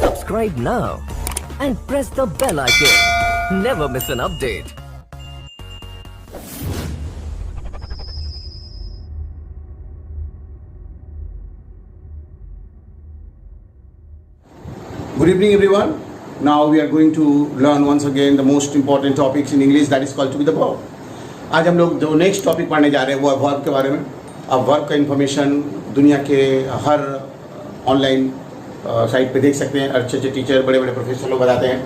Subscribe now and press the bell icon. Never miss an update. Good evening everyone. Now we are going to learn once again the most important topics in English, that is called to be the verb. आज हम लोग जो next topic पढ़ने जा रहे हैं वो है वर्ब के बारे में. अब वर्ब का इन्फॉर्मेशन दुनिया के हर ऑनलाइन साइट पे देख सकते हैं. अच्छे अच्छे टीचर, बड़े बड़े प्रोफेसर लोग बताते हैं.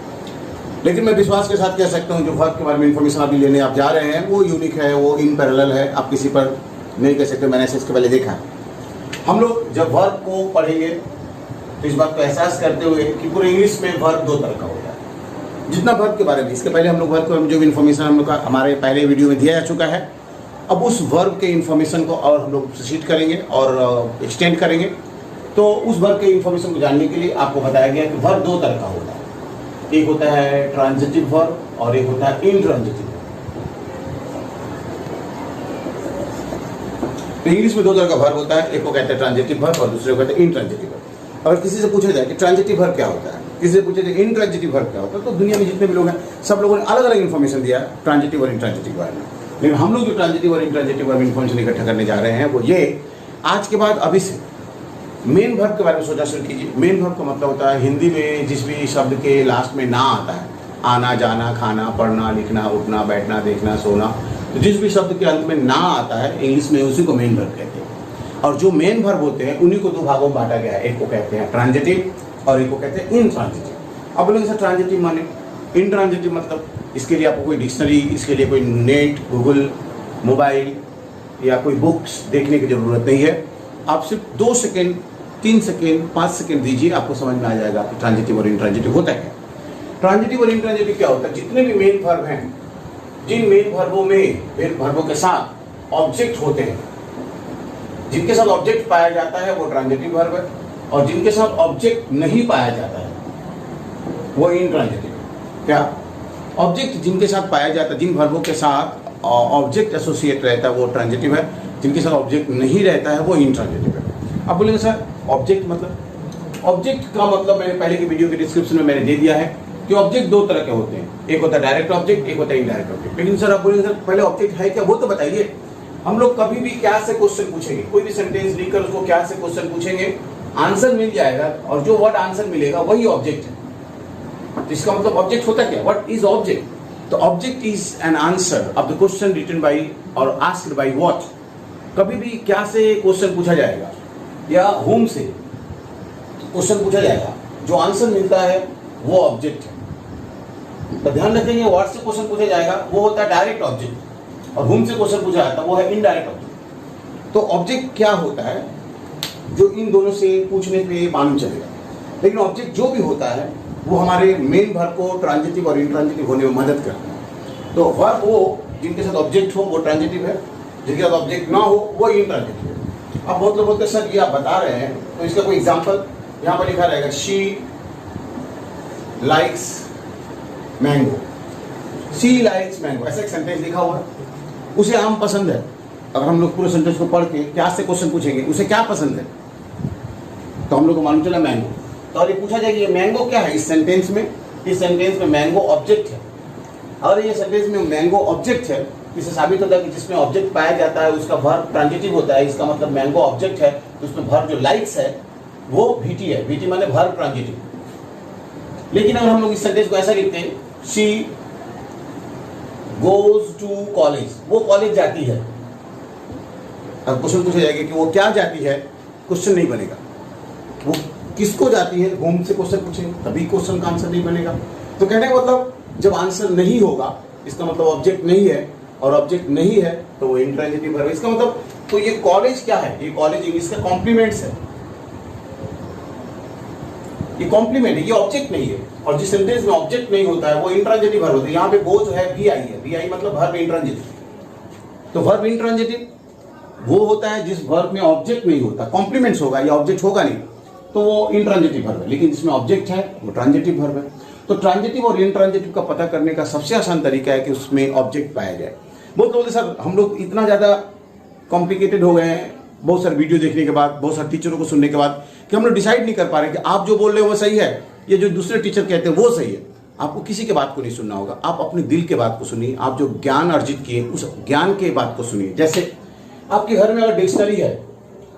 लेकिन मैं विश्वास के साथ कह सकता हूँ जो वर्ब के बारे में इन्फॉर्मेशन अभी लेने आप जा रहे हैं वो यूनिक है, वो इन पैरेलल है. आप किसी पर नहीं कह सकते. मैंने ऐसे इसके पहले देखा है. हम लोग जब वर्ब को पढ़ेंगे तो इस बात को एहसास करते हुए कि पूरे इंग्लिश में वर्ब दो तरह का होता है. जितना वर्ब के बारे में इसके पहले हम लोग वर्ब के जो भी इन्फॉर्मेशन हम लोग का हमारे पहले वीडियो में दिया जा चुका है, अब उस वर्ब के इन्फॉर्मेशन को और हम लोग प्रोसीड करेंगे और एक्सटेंड करेंगे. तो उस वर्ब के इन्फॉर्मेशन को जानने के लिए आपको बताया गया कि वर्ब दो तरह का होता है. एक होता है ट्रांजिटिव वर्ब और एक होता है इनट्रांजिटिव. तो इंग्लिश में दो तरह का वर्ब होता है. एक को कहते हैं ट्रांजिटिव वर्ब और दूसरे को कहते हैं इनट्रांजिटिव वर्ब. अगर किसी से पूछा जाए कि ट्रांजिटिव वर्ब क्या होता है, किसी से पूछा जाए इनट्रांजिटिव वर्ब क्या होता है, तो दुनिया में जितने भी लोग हैं सब लोगों ने अलग अलग इन्फॉर्मेशन दिया है ट्रांजिटिव और इनट्रांजिटिव वर्ब में. लेकिन हम लोग जो ट्रांजिटिव और इनट्रांजिटिव वर्ब इन्फॉर्मेशन इकट्ठा करने जा रहे हैं वो ये, आज के बाद अभी से मेन वर्ब के बारे में सोचना शुरू कीजिए. मेन वर्ब का मतलब होता है हिंदी में जिस भी शब्द के लास्ट में ना आता है, आना, जाना, खाना, पढ़ना, लिखना, उठना, बैठना, देखना, सोना, तो जिस भी शब्द के अंत में ना आता है इंग्लिश में उसी को मेन वर्ब कहते हैं. और जो मेन वर्ब होते हैं उन्हीं को दो भागों में बांटा गया है. एक को कहते हैं ट्रांजिटिव और एक को कहते हैं इनट्रांजिटिव. अब बोलेंगे सर ट्रांजिटिव माने, इनट्रांजिटिव मतलब, इसके लिए आपको कोई डिक्शनरी, इसके लिए कोई नेट, गूगल, मोबाइल या कोई बुक्स देखने की जरूरत नहीं है. आप सिर्फ 2 सेकेंड, 3 सेकेंड, 5 सेकेंड दीजिए, आपको समझ में आ जाएगा कि ट्रांजिटिव और इनट्रांजिटिव होता है. ट्रांजिटिव और इनट्रांजिटिव क्या होता है? जितने भी मेन वर्ब हैं, जिन मेन वर्बों में, मेन वर्बों के साथ ऑब्जेक्ट होते हैं, जिनके साथ ऑब्जेक्ट पाया जाता है वो ट्रांजिटिव वर्ब है, और जिनके साथ ऑब्जेक्ट नहीं पाया जाता है वो इनट्रांजिटिव है. क्या? ऑब्जेक्ट जिनके साथ पाया जाता है, जिन वर्बों के साथ ऑब्जेक्ट एसोसिएट रहता है वो ट्रांजिटिव है, जिनके साथ ऑब्जेक्ट नहीं रहता है वो इनट्रांजिटिव है. अब बोलेंगे सर ऑब्जेक्ट मतलब, ऑब्जेक्ट का मतलब मैंने पहले की वीडियो के डिस्क्रिप्शन में मैंने दे दिया है कि ऑब्जेक्ट दो तरह के होते हैं. एक होता है डायरेक्ट ऑब्जेक्ट, एक होता है इनडायरेक्ट ऑब्जेक्ट. लेकिन सर आप बोलेंगे सर पहले ऑब्जेक्ट है क्या, वो तो बताइए. हम लोग कभी भी क्या से क्वेश्चन पूछेंगे, कोई भी सेंटेंस लिखकर उसको क्या से क्वेश्चन पूछेंगे, आंसर मिल जाएगा और जो वर्ड आंसर मिलेगा वही ऑब्जेक्ट है. तो इसका मतलब ऑब्जेक्ट होता क्या? What is object? तो object is an answer of the question written by और आस्क्ड बाय व्हाट. कभी भी क्या से क्वेश्चन पूछा जाएगा या होम से क्वेश्चन पूछा जाएगा, जो आंसर मिलता है वो ऑब्जेक्ट है. तो ध्यान रखेंगे व्हाट से क्वेश्चन पूछा जाएगा वो होता है डायरेक्ट ऑब्जेक्ट, और होम से क्वेश्चन पूछा जाता है वो है इनडायरेक्ट ऑब्जेक्ट. तो ऑब्जेक्ट क्या होता है जो इन दोनों से पूछने पे मालूम चलेगा. लेकिन ऑब्जेक्ट जो भी होता है वो हमारे मेन वर्ब को ट्रांजिटिव और इनट्रांजिटिव होने में मदद करता है. तो वर्ब वो जिनके साथ ऑब्जेक्ट हो वो ट्रांजिटिव है, जिनके साथ ऑब्जेक्ट ना हो वो इनट्रांजिटिव है. अब बहुत लोग बोलते हैं सर ये आप बता रहे हैं तो इसका कोई एग्जाम्पल. यहाँ पर लिखा रहेगा she likes mango. She likes mango ऐसा एक सेंटेंस लिखा हुआ है. उसे आम पसंद है. अगर हम लोग पूरे सेंटेंस को पढ़ के क्या से क्वेश्चन पूछेंगे उसे क्या पसंद है, तो हम लोग को मालूम चला मैंगो. तो और ये पूछा जाए कि ये मैंगो क्या है इस सेंटेंस में. इस सेंटेंस में मैंगो ऑब्जेक्ट है. और ये सेंटेंस में मैंगो ऑब्जेक्ट है, इससे साबित होता है कि जिसमें ऑब्जेक्ट पाया जाता है उसका वर्ब ट्रांजिटिव होता है. इसका मतलब मैंगो ऑब्जेक्ट है तो उसमें वर्ब जो लाइक्स है वो VT है. VT माने वर्ब ट्रांजिटिव. लेकिन अगर हम लोग इस सेंटेंस को ऐसा लिखते हैं शी गोज टू कॉलेज, वो कॉलेज जाती है. अब क्वेश्चन पूछा जाएगा कि वो क्या जाती है, क्वेश्चन नहीं बनेगा. वो किसको जाती है, होम से क्वेश्चन पूछेंगे तभी क्वेश्चन का आंसर नहीं बनेगा. तो कहने का मतलब जब आंसर नहीं होगा इसका मतलब ऑब्जेक्ट नहीं है, और ऑब्जेक्ट नहीं है तो वो इनट्रांजिटिव वर्ब. इसका मतलब तो ये कॉलेज क्या है, ये कॉलेज इंग्लिश का कॉम्प्लीमेंट्स है. ये कॉम्प्लीमेंट है, ये ऑब्जेक्ट नहीं है. और जिस सेंटेंस में ऑब्जेक्ट नहीं होता है वो इंट्रांजिटिव वर्ब होता है. यहाँ पे गोज है VI है, VI मतलब वर्ब इंट्रांजिटिव. तो वर्ब इंट्रांजिटिव वो होता है जिस वर्ब में ऑब्जेक्ट नहीं होता, कॉम्प्लीमेंट्स होगा या ऑब्जेक्ट होगा नहीं तो वो इंट्रांजिटिव वर्ब है. लेकिन जिसमें ऑब्जेक्ट है वो ट्रांजिटिव वर्ब है. तो ट्रांजिटिव और इंट्रांजिटिव का पता करने का सबसे आसान तरीका है कि उसमें ऑब्जेक्ट पाया जाए. बहुत लोग सर हम लोग इतना ज्यादा कॉम्प्लिकेटेड हो गए हैं बहुत सारे वीडियो देखने के बाद, बहुत सारे टीचरों को सुनने के बाद, कि हम लोग डिसाइड नहीं कर पा रहे कि आप जो बोल रहे हो वो सही है ये जो दूसरे टीचर कहते हैं वो सही है। आपको किसी के बात को नहीं सुनना होगा, आप अपने दिल के बात को सुनिए। आप जो ज्ञान अर्जित किए उस ज्ञान के बात को सुनिए। जैसे आपके घर में अगर डिक्शनरी है,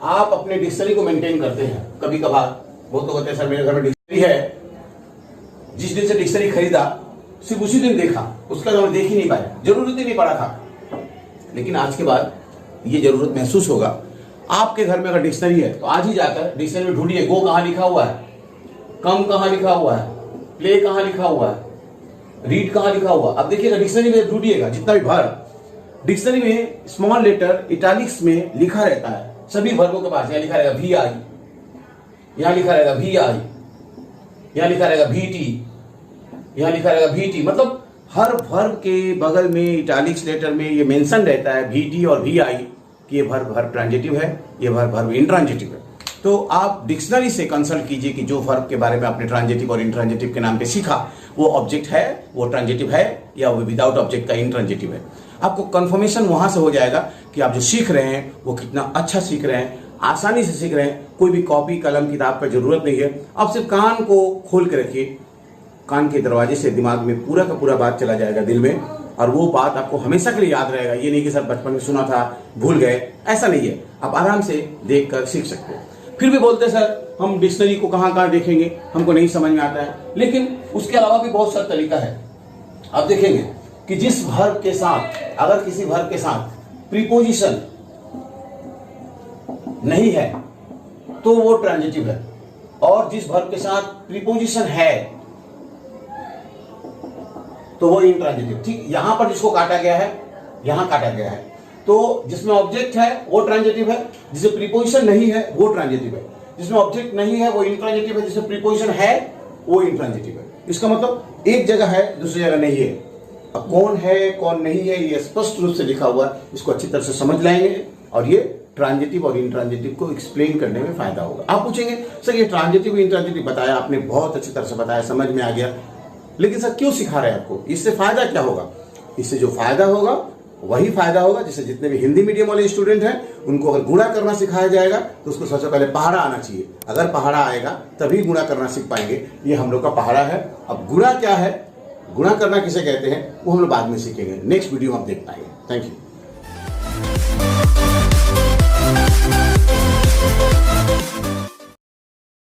आप अपने डिक्शनरी को मेंटेन करते हैं। कभी कभार वो तो कहते हैं सर मेरे घर में डिक्शनरी है, जिस दिन से डिक्शनरी खरीदा सिर्फ उसी दिन देखा, उसका तो देख ही नहीं पाया, जरूरत ही नहीं पड़ा था। लेकिन आज के बाद ये जरूरत महसूस होगा। आपके घर में अगर डिक्शनरी है तो आज ही जाकर डिक्शनरी में ढूंढिए गो कहाँ लिखा हुआ है, कम कहाँ लिखा हुआ है, प्ले कहाँ लिखा हुआ है, रीड कहाँ लिखा हुआ। अब देखिएगा डिक्शनरी में ढूंढिएगा, जितना भी वर्ब डिक्शनरी में स्मॉल लेटर इटैलिक्स में लिखा रहता है, सभी वर्बों के पास। यहाँ लिखा रहेगा वी आई, यहाँ लिखा रहेगा वी आई, यहाँ लिखा रहेगा वी टी, यहाँ लिखा रहेगा वी टी। मतलब हर वर्ब के बगल में इटैलिक्स लेटर में ये मेंशन रहता है वी टी और वी आई कि ये वर्ब ट्रांजिटिव है, ये वर्ब इंट्रांजिटिव है। तो आप डिक्शनरी से कंसल्ट कीजिए कि जो वर्ब के बारे में आपने ट्रांजिटिव और इंट्रांजिटिव के नाम पे सीखा वो ऑब्जेक्ट है, वो ट्रांजिटिव है या वो विदाउट ऑब्जेक्ट का इंट्रांजिटिव है। आपको कंफर्मेशन वहां से हो जाएगा कि आप जो सीख रहे हैं वो कितना अच्छा सीख रहे हैं, आसानी से सीख रहे हैं। कोई भी कॉपी कलम किताब पर जरूरत नहीं है। आप सिर्फ कान को खोल के रखिए, कान के दरवाजे से दिमाग में पूरा का पूरा बात चला जाएगा दिल में, और वो बात आपको हमेशा के लिए याद रहेगा। ये नहीं कि सर बचपन में सुना था भूल गए, ऐसा नहीं है। आप आराम से देख कर सीख सकते हो। फिर भी बोलते सर हम डिक्शनरी को कहाँ कहाँ देखेंगे, हमको नहीं समझ में आता है। लेकिन उसके अलावा भी बहुत सारा तरीका है। आप देखेंगे कि जिस वर्ब के साथ, अगर किसी वर्ब के साथ प्रीपोजिशन नहीं है तो वो ट्रांजिटिव है, और जिस वर्ब के साथ प्रीपोजिशन है तो वो इंट्रांजिटिव। ठीक यहां पर जिसको काटा गया है, यहां काटा गया है, तो जिसमें ऑब्जेक्ट है वो ट्रांजिटिव है, जिसमें प्रीपोजिशन नहीं है वो ट्रांजिटिव है। जिसमें ऑब्जेक्ट नहीं है वो इंट्रांजिटिव है, जिसमें प्रीपोजिशन है वो इंट्रांजिटिव है। इसका मतलब एक जगह है दूसरी जगह नहीं है। अब कौन है कौन नहीं है ये स्पष्ट रूप से लिखा हुआ है, इसको अच्छी तरह से समझ लाएंगे और ये ट्रांजिटिव और इंट्रांजिटिव को एक्सप्लेन करने में फायदा होगा। आप पूछेंगे सर ये ट्रांजिटिव इंट्रांजिटिव बताया आपने, बहुत अच्छी तरह से बताया, समझ में आ गया, लेकिन सर क्यों सिखा रहे हैं आपको, इससे फायदा क्या होगा? इससे जो फायदा होगा वही फायदा होगा जिससे जितने भी हिंदी मीडियम वाले स्टूडेंट हैं उनको अगर गुणा करना सिखाया जाएगा तो उसको सबसे पहले पहाड़ा आना चाहिए। अगर पहाड़ा आएगा तभी गुणा करना सीख पाएंगे। ये हम लोग का पहाड़ा है। अब गुणा क्या है, गुणा करना किसे कहते हैं वो हम लोग बाद में सीखेंगे, नेक्स्ट वीडियो में आप देख पाएंगे। Thank you.